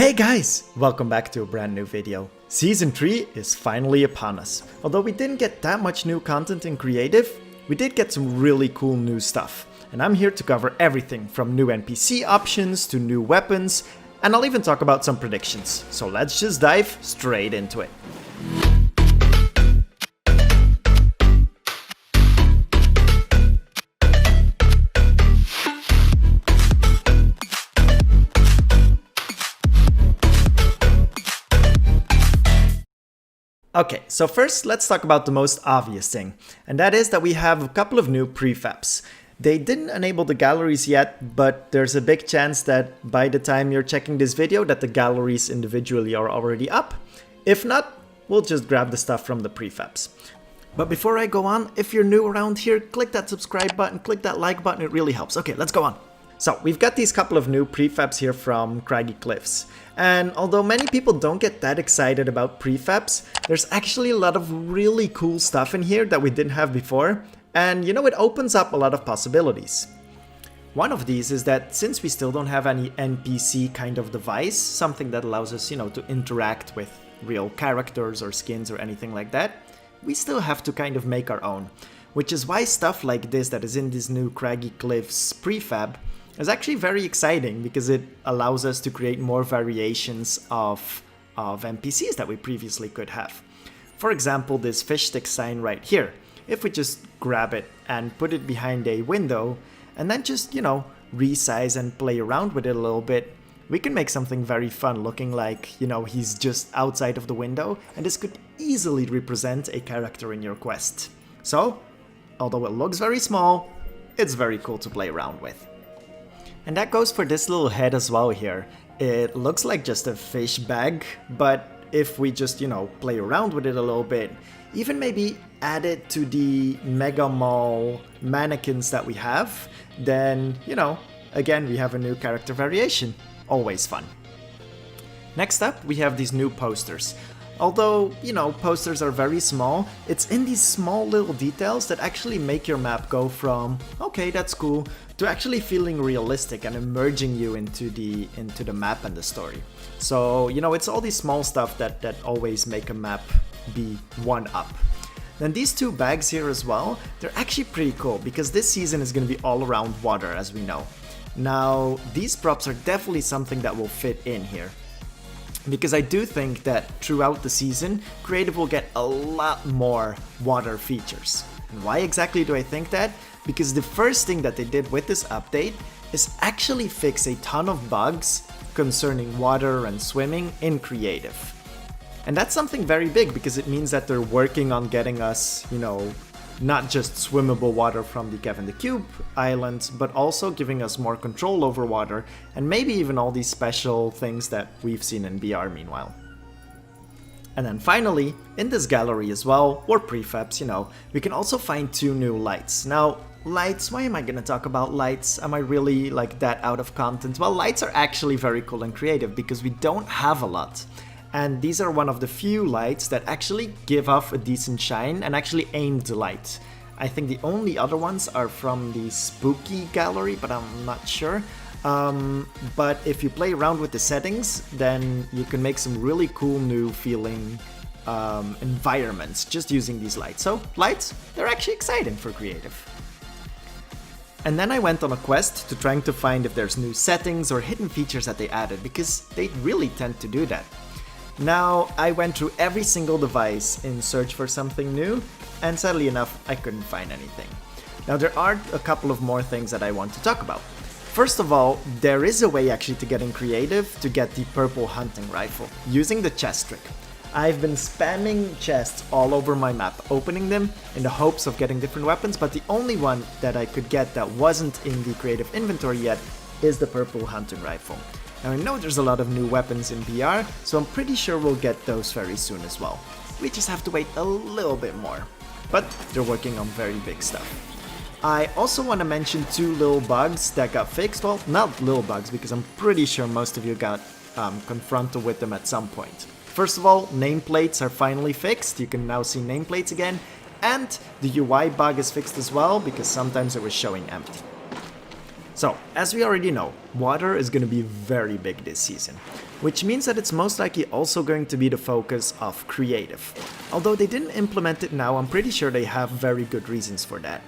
Hey guys! Welcome back to a brand new video. Season 3 is finally upon us. Although we didn't get that much new content in Creative, we did get some really cool new stuff. And I'm here to cover everything from new NPC options to new weapons, and I'll even talk about some predictions. So let's just dive straight into it. Okay, so first let's talk about the most obvious thing, and that is that we have a couple of new prefabs. They didn't enable the galleries yet, but there's a big chance that by the time you're checking this video that the galleries individually are already up. If not, we'll just grab the stuff from the prefabs. But before I go on, if you're new around here, click that subscribe button, click that like button, it really helps. Okay, let's go on. So we've got these couple of new prefabs here from Craggy Cliffs. And although many people don't get that excited about prefabs, there's actually a lot of really cool stuff in here that we didn't have before. And you know, it opens up a lot of possibilities. One of these is that since we still don't have any NPC kind of device, something that allows us, to interact with real characters or skins or anything like that, we still have to kind of make our own. Which is why stuff like this that is in this new Craggy Cliffs prefab is actually very exciting because it allows us to create more variations of NPCs that we previously could have. For example, this fish stick sign right here. If we just grab it and put it behind a window and then just, resize and play around with it a little bit, we can make something very fun looking like, he's just outside of the window, and this could easily represent a character in your quest. So, although it looks very small, it's very cool to play around with. And that goes for this little head as well here. It looks like just a fish bag, but if we just, play around with it a little bit, even maybe add it to the Mega Mall mannequins that we have, then, again, we have a new character variation. Always fun. Next up, we have these new posters. Although, posters are very small, it's in these small little details that actually make your map go from, okay, that's cool, to actually feeling realistic and immersing you into the map and the story. So, it's all these small stuff that always make a map be one up. Then these two bags here as well, they're actually pretty cool because this season is going to be all around water, as we know. Now, these props are definitely something that will fit in here, because I do think that throughout the season, Creative will get a lot more water features. And why exactly do I think that? Because the first thing that they did with this update is actually fix a ton of bugs concerning water and swimming in Creative. And that's something very big because it means that they're working on getting us, not just swimmable water from the Kevin the Cube islands, but also giving us more control over water, and maybe even all these special things that we've seen in BR meanwhile. And then finally, in this gallery as well, or prefabs, we can also find two new lights. Now, lights, why am I gonna talk about lights? Am I really like that out of content? Well, lights are actually very cool and creative because we don't have a lot. And these are one of the few lights that actually give off a decent shine and actually aim the light. I think the only other ones are from the spooky gallery, but I'm not sure. But if you play around with the settings, then you can make some really cool new feeling environments just using these lights. So lights, they're actually exciting for Creative. And then I went on a quest to trying to find if there's new settings or hidden features that they added, because they really tend to do that. Now, I went through every single device in search for something new, and sadly enough, I couldn't find anything. Now, there are a couple of more things that I want to talk about. First of all, there is a way actually to get in Creative to get the purple hunting rifle, using the chest trick. I've been spamming chests all over my map, opening them in the hopes of getting different weapons, but the only one that I could get that wasn't in the Creative inventory yet is the purple hunting rifle. Now I know there's a lot of new weapons in BR, so I'm pretty sure we'll get those very soon as well. We just have to wait a little bit more. But they're working on very big stuff. I also want to mention two little bugs that got fixed. Well, not little bugs, because I'm pretty sure most of you got confronted with them at some point. First of all, nameplates are finally fixed. You can now see nameplates again. And the UI bug is fixed as well, because sometimes it was showing empty. So, as we already know, water is going to be very big this season, which means that it's most likely also going to be the focus of creative. Although they didn't implement it now, I'm pretty sure they have very good reasons for that.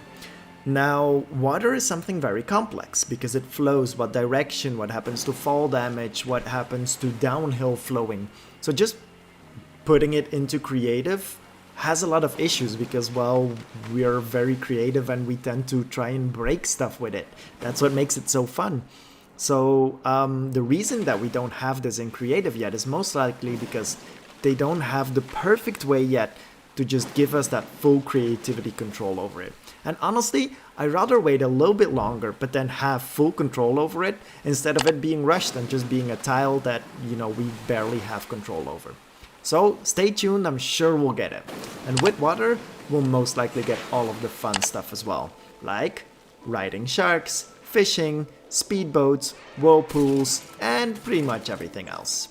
Now, water is something very complex because it flows, what direction, what happens to fall damage, what happens to downhill flowing. So just putting it into creative has a lot of issues because, well, we're very creative and we tend to try and break stuff with it. That's what makes it so fun. So the reason that we don't have this in creative yet is most likely because they don't have the perfect way yet to just give us that full creativity control over it. And honestly, I'd rather wait a little bit longer but then have full control over it instead of it being rushed and just being a tile that, you know, we barely have control over. So stay tuned, I'm sure we'll get it. And with water, we'll most likely get all of the fun stuff as well, like riding sharks, fishing, speedboats, whirlpools, and pretty much everything else.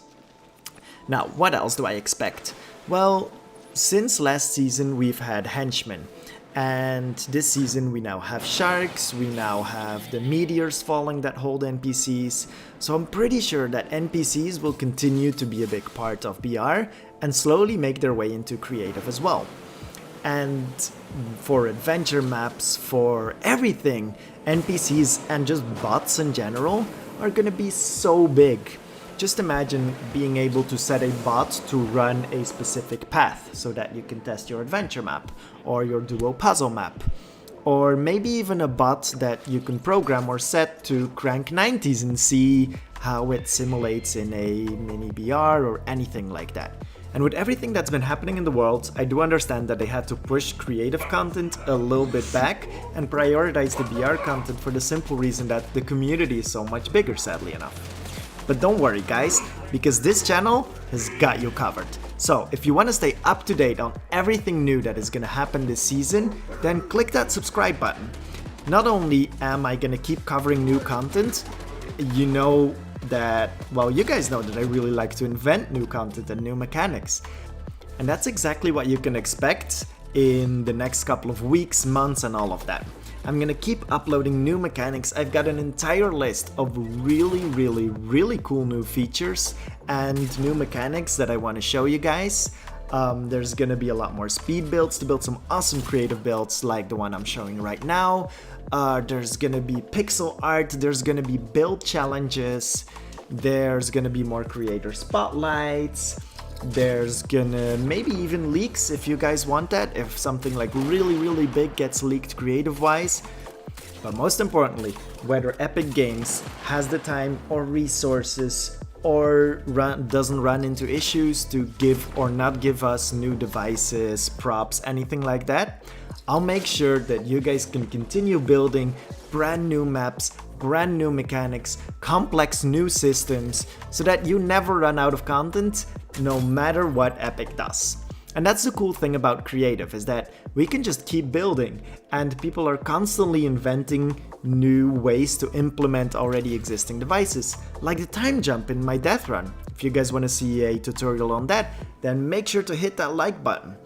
Now, what else do I expect? Well, since last season we've had henchmen, and this season we now have sharks, we now have the meteors falling that hold NPCs, so I'm pretty sure that NPCs will continue to be a big part of BR and slowly make their way into creative as well. And for adventure maps, for everything, NPCs and just bots in general are gonna be so big. Just imagine being able to set a bot to run a specific path so that you can test your adventure map or your duo puzzle map. Or maybe even a bot that you can program or set to crank 90s and see how it simulates in a mini BR or anything like that. And with everything that's been happening in the world, I do understand that they had to push creative content a little bit back and prioritize the BR content for the simple reason that the community is so much bigger, sadly enough. But don't worry guys, because this channel has got you covered. So if you want to stay up to date on everything new that is gonna happen this season, then click that subscribe button. Not only am I gonna keep covering new content, you know that, well, you guys know that I really like to invent new content and new mechanics. And that's exactly what you can expect in the next couple of weeks, months, and all of that. I'm gonna keep uploading new mechanics. I've got an entire list of really cool new features and new mechanics that I want to show you guys. There's gonna be a lot more speed builds to build some awesome creative builds like the one I'm showing right now. There's gonna be pixel art, there's gonna be build challenges, there's gonna be more creator spotlights, there's gonna maybe even leaks if you guys want that, if something like really big gets leaked creative wise. But most importantly, whether Epic Games has the time or resources or doesn't run into issues to give or not give us new devices, props, anything like that, I'll make sure that you guys can continue building brand new maps, brand new mechanics, complex new systems, so that you never run out of content, no matter what Epic does. And that's the cool thing about creative, is that we can just keep building, and people are constantly inventing new ways to implement already existing devices, like the time jump in my death run. If you guys want to see a tutorial on that, then make sure to hit that like button.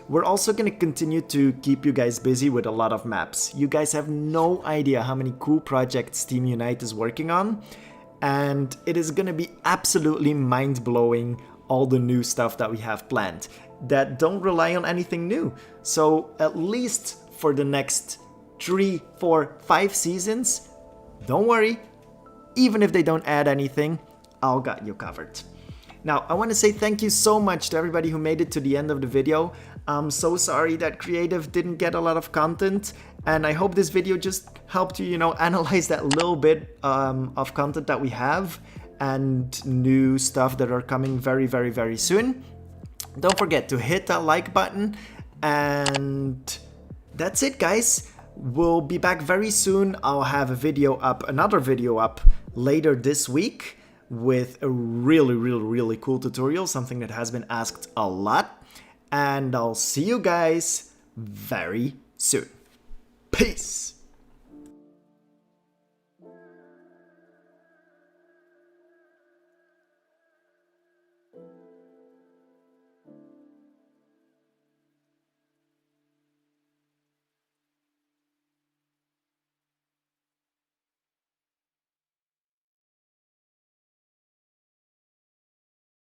We're also going to continue to keep you guys busy with a lot of maps. You guys have no idea how many cool projects Team Unite is working on, and it is going to be absolutely mind-blowing, all the new stuff that we have planned that don't rely on anything new. So at least for the next 3, 4, 5 seasons, don't worry, even if they don't add anything, I'll got you covered. Now, I want to say thank you so much to everybody who made it to the end of the video. I'm so sorry that Creative didn't get a lot of content, and I hope this video just helped you, analyze that little bit of content that we have and new stuff that are coming very soon. Don't forget to hit that like button, and that's it, guys. We'll be back very soon. I'll have another video up later this week with a really cool tutorial, something that has been asked a lot. And I'll see you guys very soon. Peace!